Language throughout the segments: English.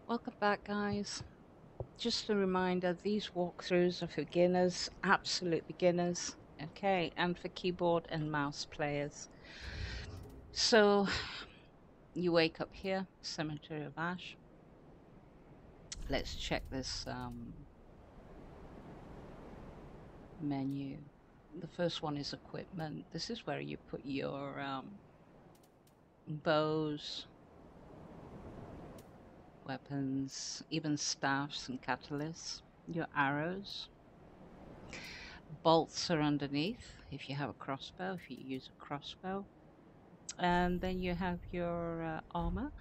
Welcome back, guys. Just a reminder, these walkthroughs are for beginners, absolute beginners, okay, and for keyboard and mouse players. So you wake up here, Cemetery of Ash. Let's check this menu. The first one is equipment. This is where you put your bows, weapons, even staffs and catalysts, your arrows. Bolts are underneath if you have a crossbow, if you use a crossbow. And then you have your armor,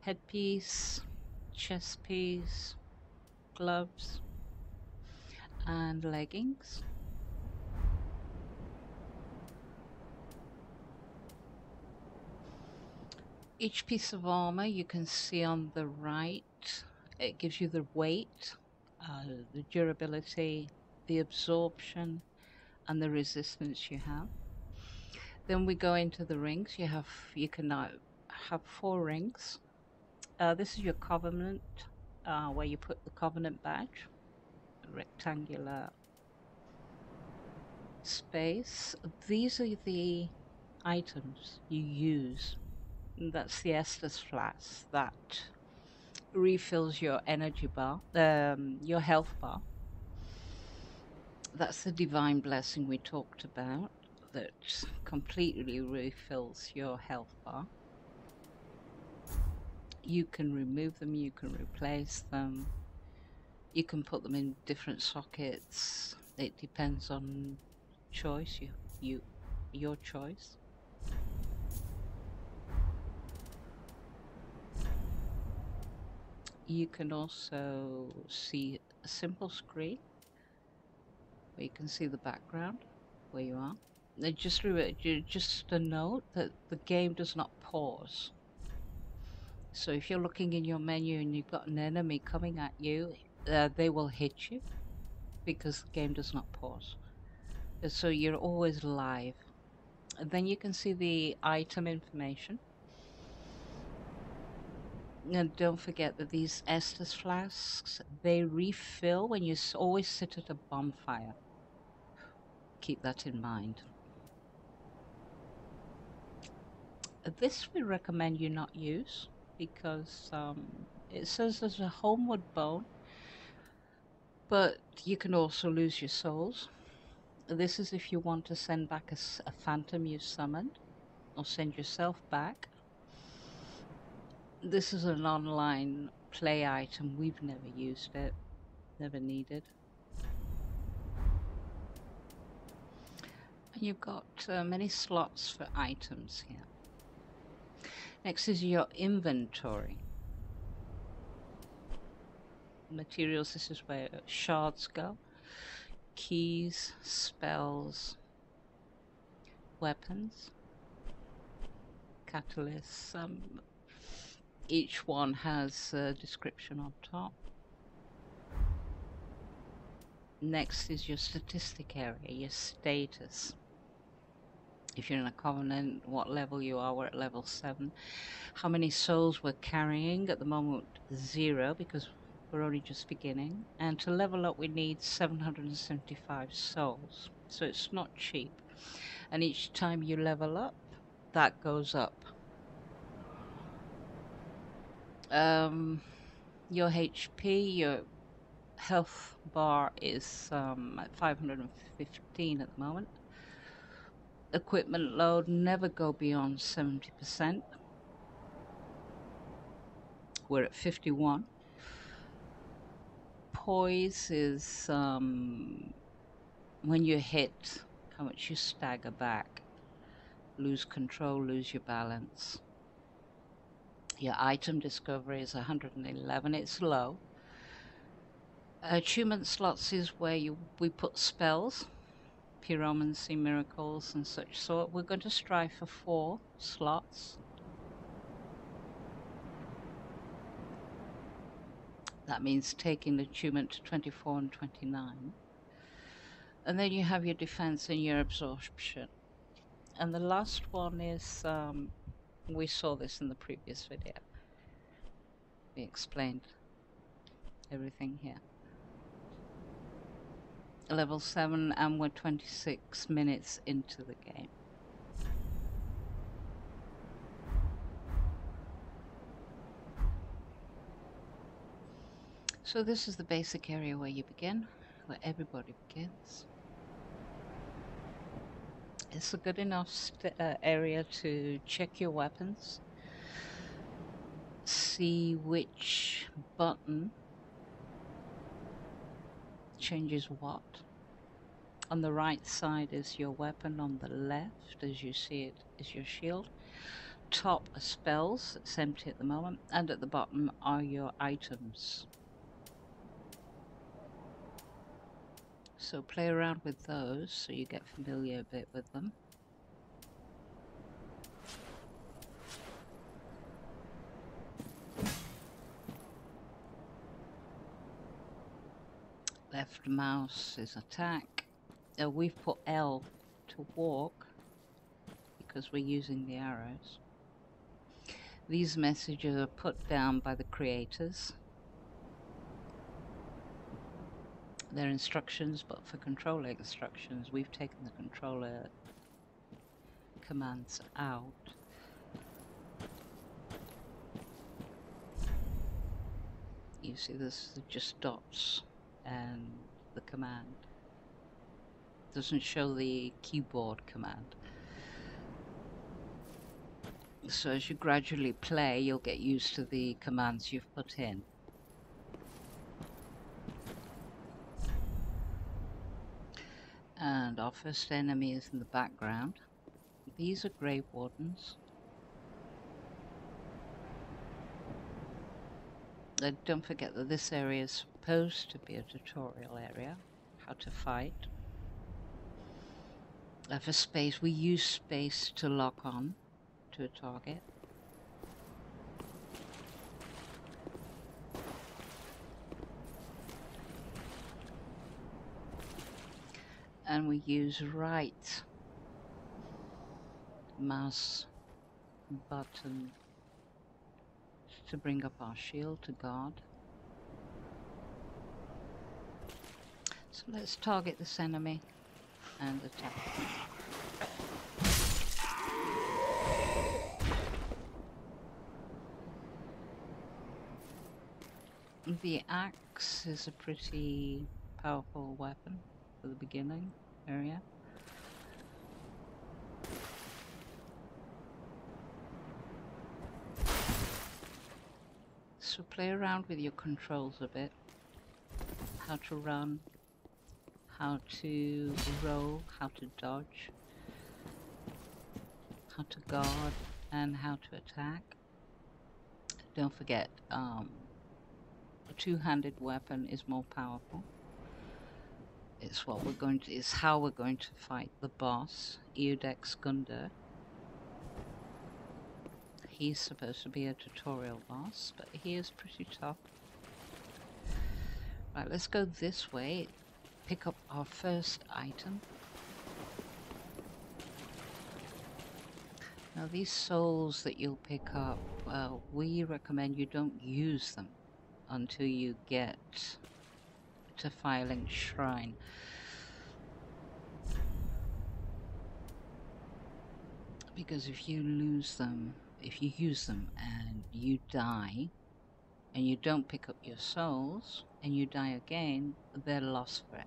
headpiece, chest piece, gloves, and leggings. Each piece of armor you can see on the right, it gives you the weight, the durability, the absorption, and the resistance you have. Then we go into the rings. You can now have 4 rings. This is your covenant, where you put the covenant badge, a rectangular space. These are the items you use. That's the Estus flask that refills your energy bar, your health bar. That's the divine blessing we talked about that completely refills your health bar. You can remove them, you can replace them, you can put them in different sockets. It depends on choice, your choice. You can also see a simple screen where you can see the background where you are. Just a note that the game does not pause. So if you're looking in your menu and you've got an enemy coming at you, they will hit you because the game does not pause. So you're always live. And then you can see the item information. And don't forget that these Estus flasks, they refill when you always sit at a bonfire. Keep that in mind. This we recommend you not use because it says there's a homeward bone, but you can also lose your souls. This is if you want to send back a phantom you summoned or send yourself back. This is an online play item. We've never used it, never needed. And you've got many slots for items here. Next is your inventory. Materials, this is where shards go. Keys, spells, weapons, catalysts. Each one has a description on top. Next is your statistic area, your status. If you're in a covenant, what level you are. We're at level 7. How many souls we're carrying at the moment? 0, because we're only just beginning. And to level up we need 775 souls, so it's not cheap. And each time you level up, that goes up. Your HP, your health bar is at 515 at the moment. Equipment load, never go beyond 70%. We're at 51. Poise is when you hit, how much you stagger back, lose control, lose your balance. Your item discovery is 111. It's low. Achievement slots is where we put spells, pyromancy, miracles, and such sort. We're going to strive for 4 slots. That means taking the achievement to 24 and 29. And then you have your defense and your absorption. And the last one is, we saw this in the previous video. already explained everything here. Level 7, and we're 26 minutes into the game. So this is the basic area where you begin, where everybody begins. It's a good enough area to check your weapons, see which button changes what. On the right side is your weapon, on the left, as you see it, is your shield. Top are spells, it's empty at the moment, and at the bottom are your items. So play around with those so you get familiar a bit with them. Left mouse is attack. We've put L to walk because we're using the arrows. These messages are put down by the creators. They're instructions, but for controller instructions, we've taken the controller commands out. You see this is just dots and the command. Doesn't show the keyboard command. So as you gradually play, you'll get used to the commands you've put in. And our first enemy is in the background. These are Grave Wardens. Don't forget that this area is supposed to be a tutorial area, how to fight. For space, we use space to lock on to a target. And we use right mouse button to bring up our shield to guard. So let's target this enemy and attack. The axe is a pretty powerful weapon for the beginning area. So play around with your controls a bit. How to run, how to roll, how to dodge, how to guard, and how to attack. Don't forget, a two-handed weapon is more powerful. It's what we're going to, it's how we're going to fight the boss, Eodex Gundyr. He's supposed to be a tutorial boss, but he is pretty tough. Right, let's go this way, pick up our first item. Now these souls that you'll pick up, well, we recommend you don't use them until you get to Firelink Shrine. Because if you lose them, if you use them and you die, and you don't pick up your souls, and you die again, they're lost forever.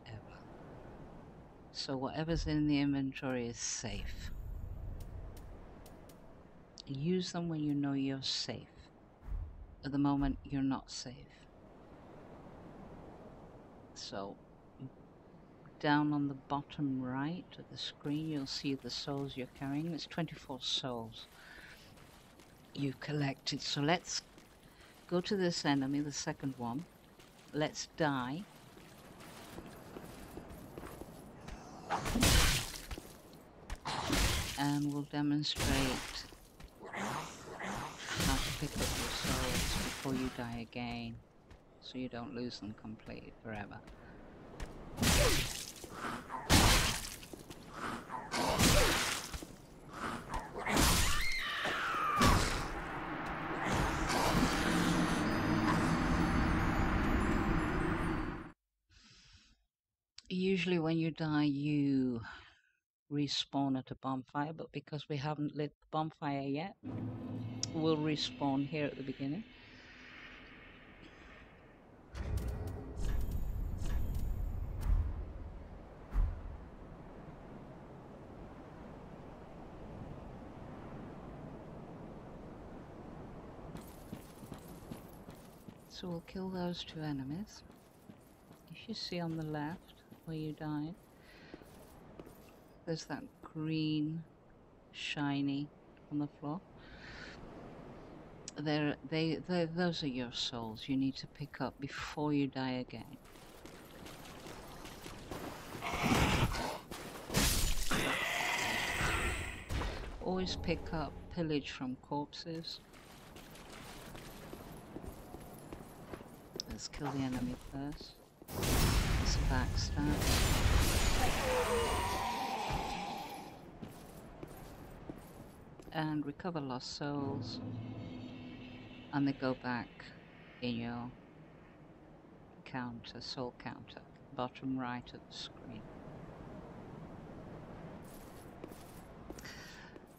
So whatever's in the inventory is safe. Use them when you know you're safe. At the moment, you're not safe. So, down on the bottom right of the screen, you'll see the souls you're carrying. It's 24 souls you've collected. So let's go to this enemy, the second one. Let's die. And we'll demonstrate how to pick up your souls before you die again, so you don't lose them completely forever. Usually when you die, you respawn at a bonfire, but because we haven't lit the bonfire yet, we'll respawn here at the beginning. So we'll kill those two enemies. If you see on the left where you died, there's that green shiny on the floor. Those are your souls you need to pick up before you die again. Always pick up pillage from corpses. Let's kill the enemy first. It's a backstab. And recover lost souls. And they go back in your counter, soul counter, bottom right of the screen.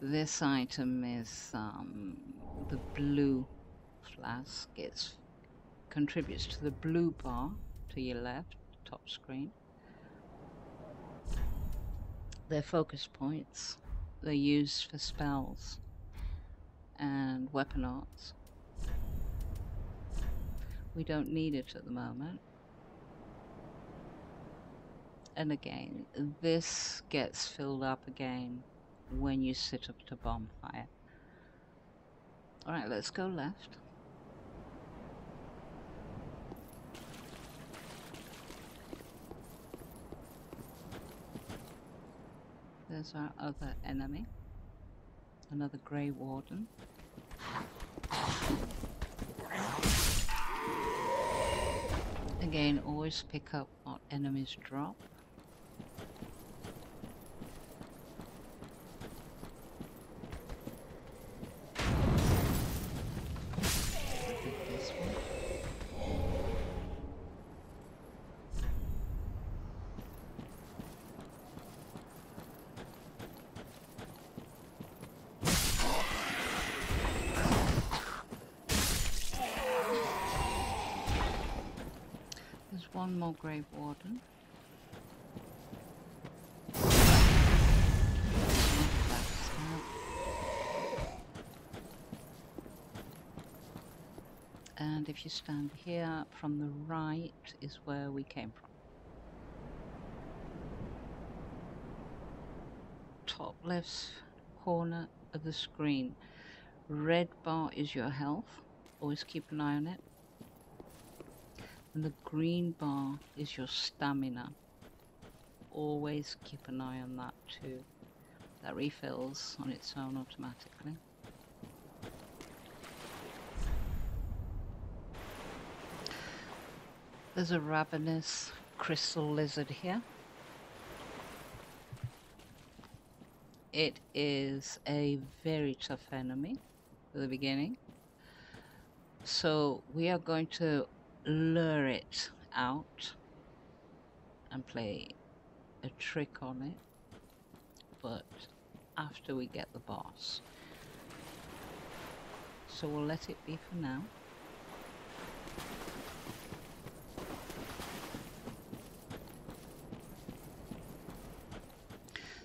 This item is the blue flask. It contributes to the blue bar to your left, top screen. They're focus points. They're used for spells and weapon arts. We don't need it at the moment. And again, this gets filled up again when you sit up to bonfire. Alright, let's go left. There's our other enemy. Another Grey Warden. Again, always pick up what enemies drop. This one. There's one more Grave Warden. And if you stand here, from the right is where we came from. Top left corner of the screen. Red bar is your health. Always keep an eye on it. And the green bar is your stamina. Always keep an eye on that too. That refills on its own automatically. There's a ravenous crystal lizard here. It is a very tough enemy at the beginning. So we are going to lure it out and play a trick on it, but after we get the boss. So we'll let it be for now.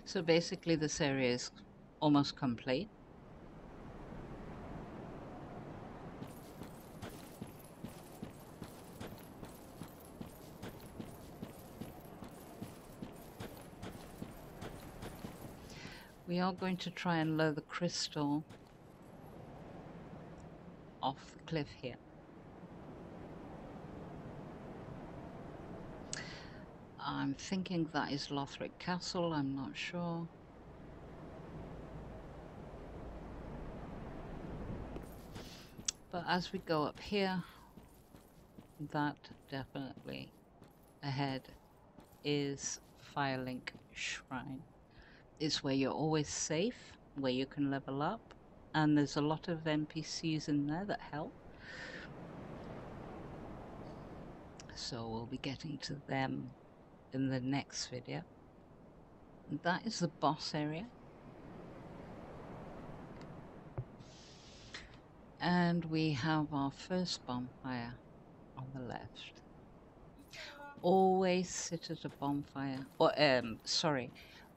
So basically this area is almost complete. We are going to try and lower the crystal off the cliff here. I'm thinking that is Lothric Castle, I'm not sure. But as we go up here, that definitely ahead is Firelink Shrine. It's where you're always safe, where you can level up, and there's a lot of NPCs in there that help. So we'll be getting to them in the next video. And that is the boss area. And we have our first bonfire on the left. Always sit at a bonfire, or sorry,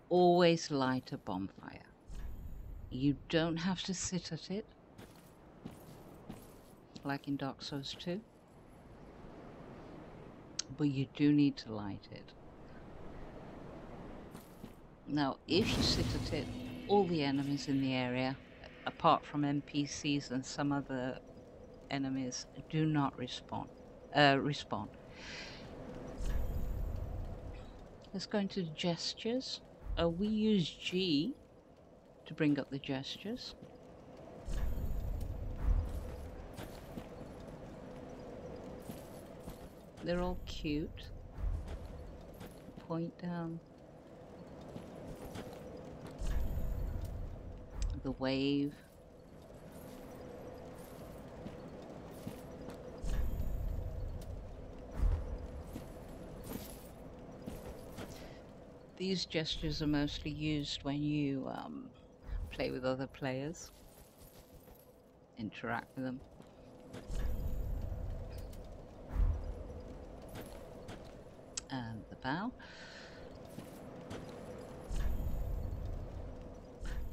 always light a bonfire. You don't have to sit at it, like in Dark Souls 2, but you do need to light it. Now, if you sit at it, all the enemies in the area, apart from NPCs and some other enemies, do not respawn. Let's go into gestures. We use G to bring up the gestures. They're all cute. Point down. The wave. These gestures are mostly used when you play with other players, interact with them. And the bow.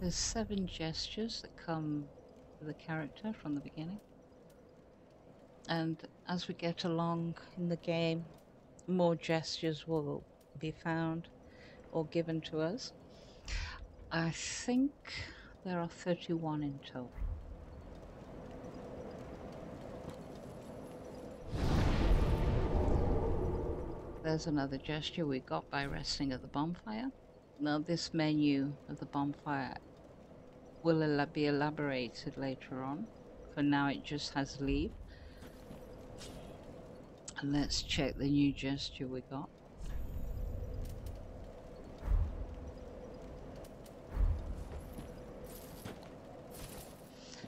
There's 7 gestures that come with the character from the beginning. And as we get along in the game, more gestures will be found or given to us. I think there are 31 in total. There's another gesture we got by resting at the bonfire. Now this menu of the bonfire will be elaborated later on. For now it just has leave. And let's check the new gesture we got.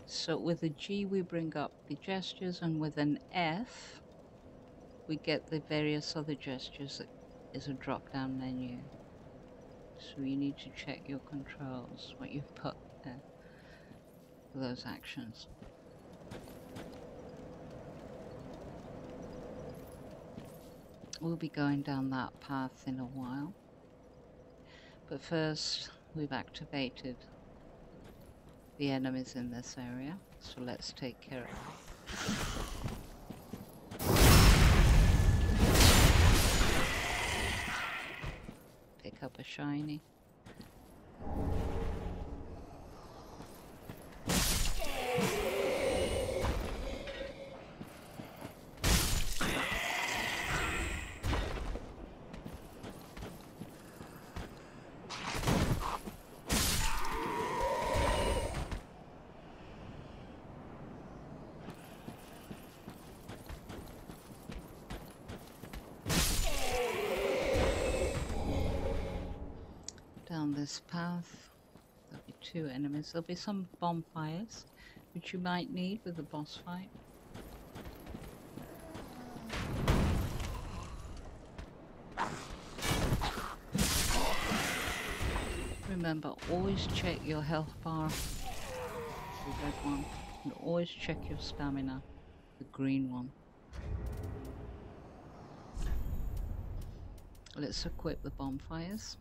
So with a G we bring up the gestures, and with an F we get the various other gestures. That is a drop down menu. So you need to check your controls, what you've put there for those actions. We'll be going down that path in a while. But first we've activated the enemies in this area, so let's take care of them. Pick up a shiny. Down this path, there'll be 2 enemies. There'll be some bonfires, which you might need with the boss fight. Remember, always check your health bar, the red one, and always check your stamina, the green one. Let's equip the bonfires.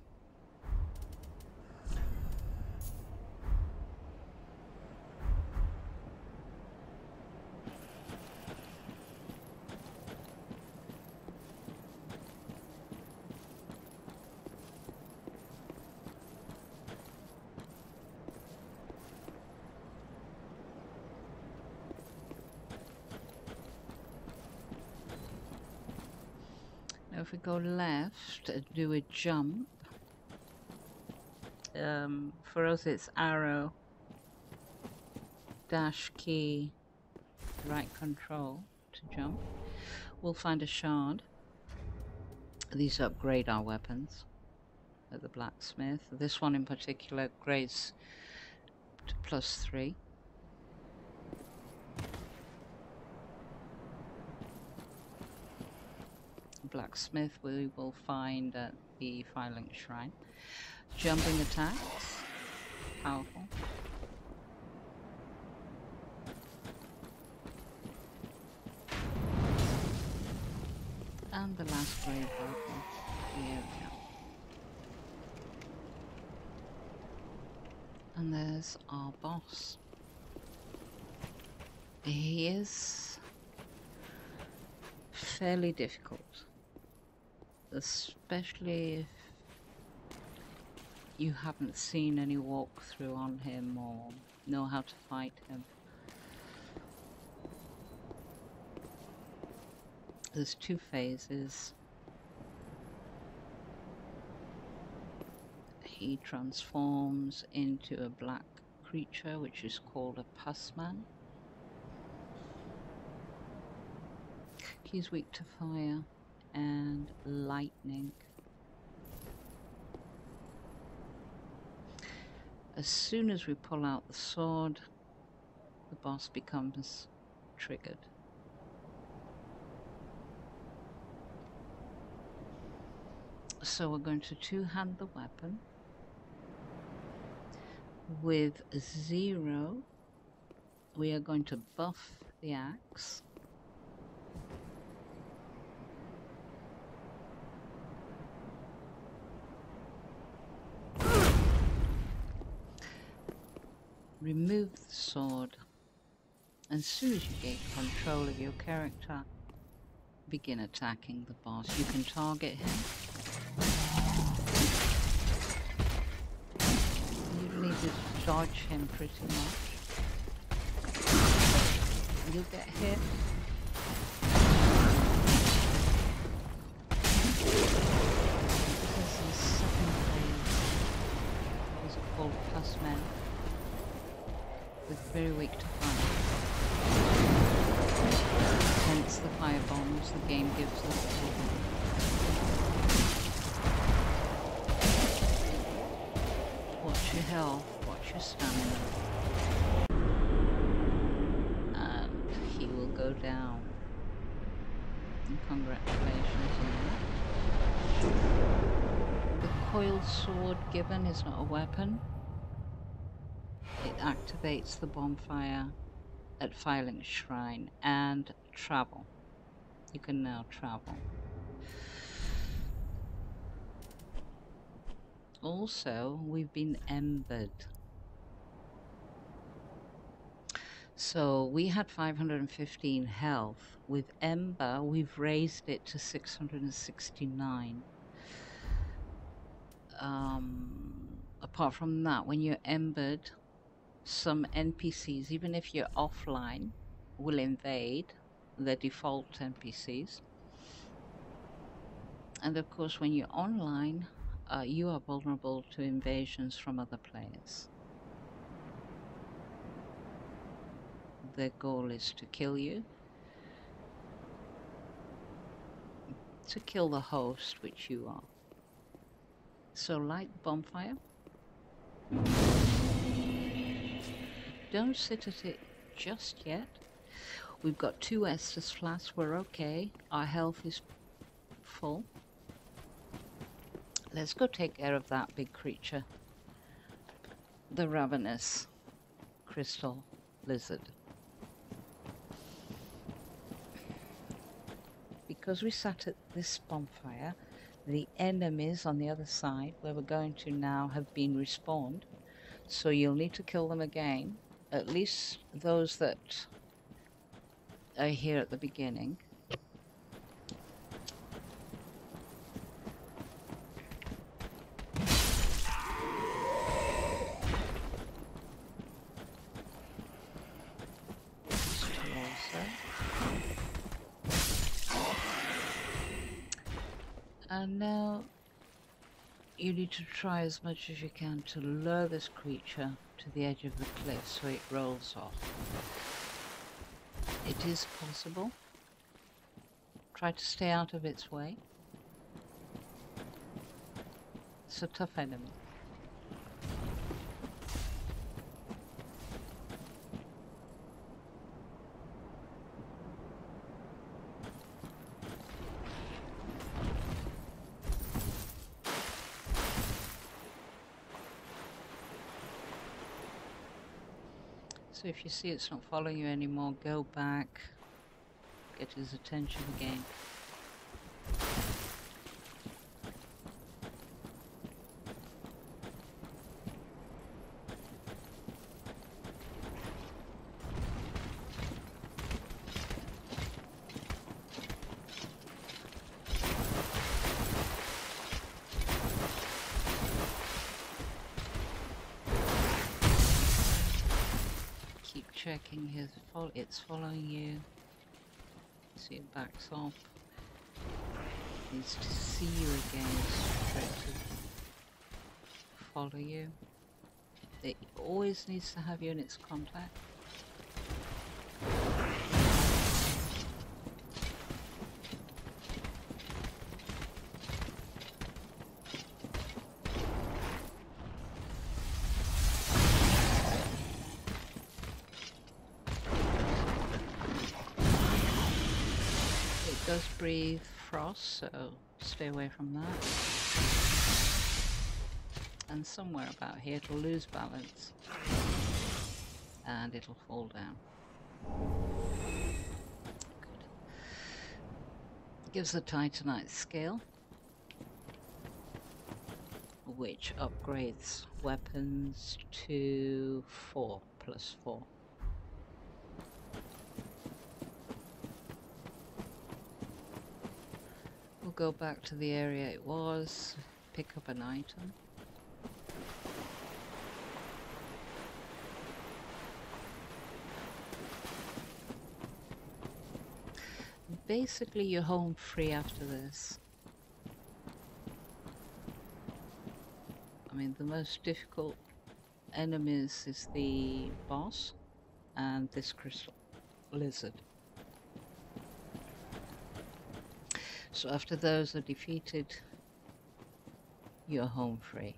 Now if we go left and do a jump, for us it's arrow, dash key, right control to jump. We'll find a shard. These upgrade our weapons at the blacksmith. This one in particular upgrades to +3. blacksmith we will find at the Firelink Shrine. Jumping attacks, powerful. And the last grave weapon. Here we go. And there's our boss. He is fairly difficult, especially if you haven't seen any walkthrough on him or know how to fight him. There's 2 phases. He transforms into a black creature which is called a Pussman. He's weak to fire and lightning. As soon as we pull out the sword, the boss becomes triggered. So we're going to two-hand the weapon. With 0, we are going to buff the axe. Remove the sword. As soon as you gain control of your character, begin attacking the boss. You can target him. You need to dodge him pretty much. You'll get hit. This is the second phase. These are called Pussmen. With very weak to fire. Hence the fire bombs the game gives us. Watch your health, watch your stamina. And he will go down. And congratulations on that. The coiled sword given is not a weapon. It activates the bonfire at Firelink Shrine and travel. You can now travel. Also, we've been embered. So we had 515 health. With Ember, we've raised it to 669. Apart from that, when you're embered, some NPCs, even if you're offline, will invade the default NPCs. And of course, when you're online, you are vulnerable to invasions from other players. Their goal is to kill you, to kill the host, which you are. So light the bonfire. Don't sit at it just yet. We've got 2 Estus flasks, we're okay. Our health is full. Let's go take care of that big creature. The ravenous crystal lizard. Because we sat at this bonfire, the enemies on the other side, where we're going to now, have been respawned. So you'll need to kill them again. At least those that are here at the beginning. And now you need to try as much as you can to lure this creature to the edge of the cliff so it rolls off. It is possible. Try to stay out of its way. It's a tough enemy. So if you see it's not following you anymore, go back, get his attention again. Checking it's following you. See, it backs off. Needs to see you again for it to follow you. It always needs to have you in its contact. Does breathe frost, so stay away from that. And somewhere about here it'll lose balance and it'll fall down. Good. Gives the Titanite skill, which upgrades weapons to 4 plus 4. We'll go back to the area it was, pick up an item. Basically, you're home free after this. I mean, the most difficult enemies is the boss and this crystal lizard. So after those are defeated, you're home free.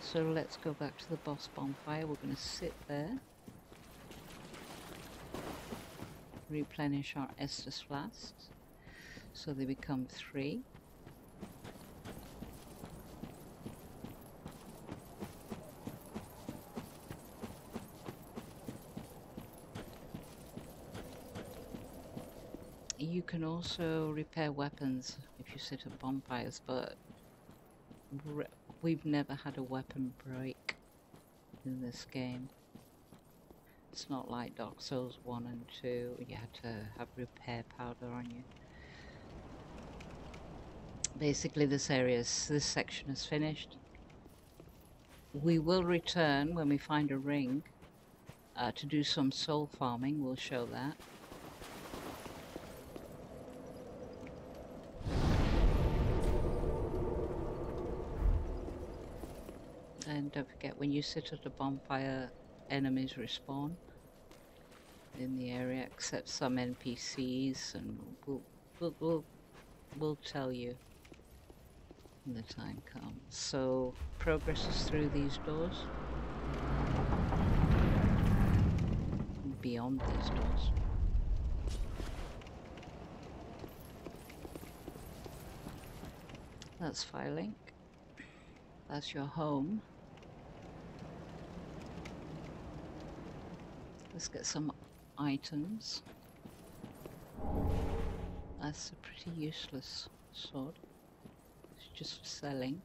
So let's go back to the boss bonfire. We're going to sit there, replenish our Estus flasks, so they become 3. You can also repair weapons if you sit at bonfires, but we've never had a weapon break in this game. It's not like Dark Souls 1 and 2, you had to have repair powder on you. Basically this section is finished. We will return when we find a ring to do some soul farming, we'll show that. And don't forget, when you sit at a bonfire, enemies respawn in the area, except some NPCs, and we'll tell you when the time comes. So progress is through these doors, beyond these doors. That's Firelink. That's your home. Let's get some items. That's a pretty useless sword. It's just for selling.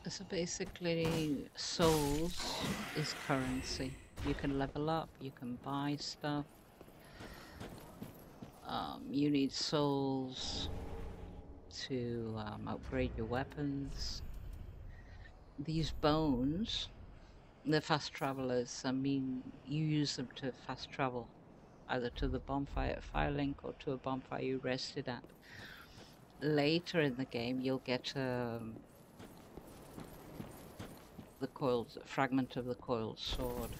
So basically, souls is currency. You can level up, you can buy stuff. You need souls to upgrade your weapons. These bones, they're fast travelers. I mean, you use them to fast travel, either to the bonfire at Firelink or to a bonfire you rested at. Later in the game, you'll get the fragment of the coiled sword,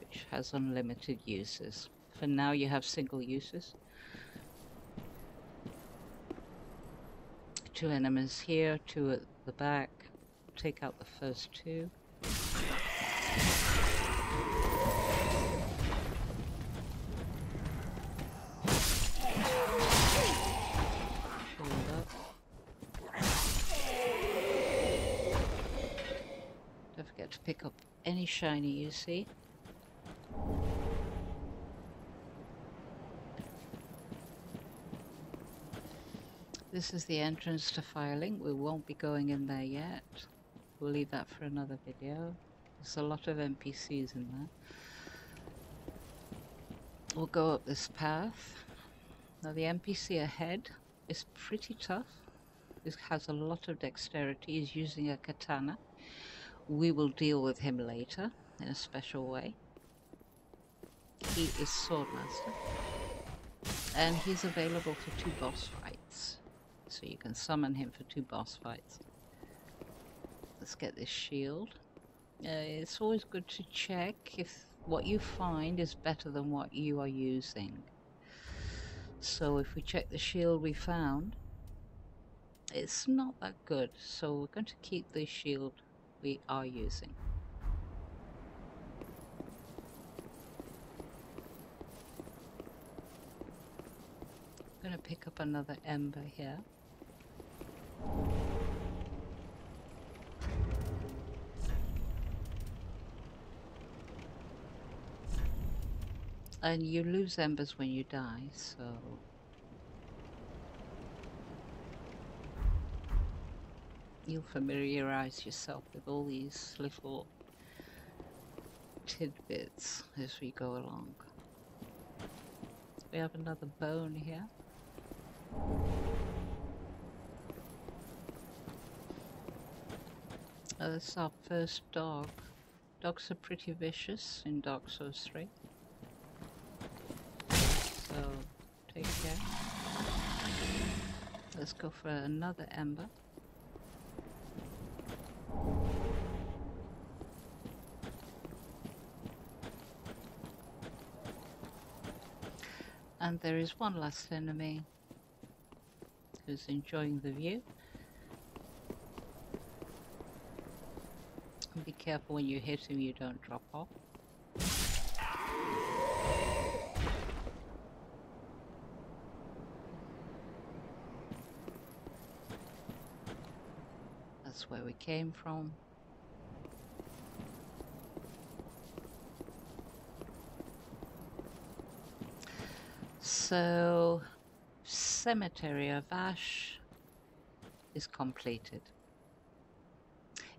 which has unlimited uses. For now you have single uses. 2 enemies here, 2 at the back. take out the first two. Shield up. Don't forget to pick up any shiny you see. This is the entrance to Firelink. We won't be going in there yet. We'll leave that for another video. There's a lot of NPCs in there. We'll go up this path. Now the NPC ahead is pretty tough. This has a lot of dexterity. He's using a katana. We will deal with him later in a special way. He is Swordmaster. And he's available for 2 boss fights. So you can summon him for 2 boss fights. Let's get this shield. It's always good to check if what you find is better than what you are using. So if we check the shield we found, it's not that good. So we're going to keep the shield we are using. I'm going to pick up another ember here. And you lose embers when you die, so you'll familiarize yourself with all these little tidbits as we go along. We have another bone here. Oh, this is our first dog. Dogs are pretty vicious in Dark Souls 3. So, take care. Let's go for another ember. And there is one last enemy who's enjoying the view. And be careful when you hit him, you don't drop off. That's where we came from. So, Cemetery of Ash is completed.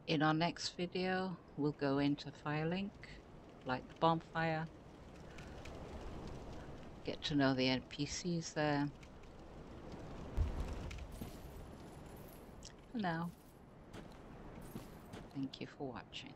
In our next video, we'll go into Firelink, light the bonfire, get to know the NPCs there. For now, thank you for watching.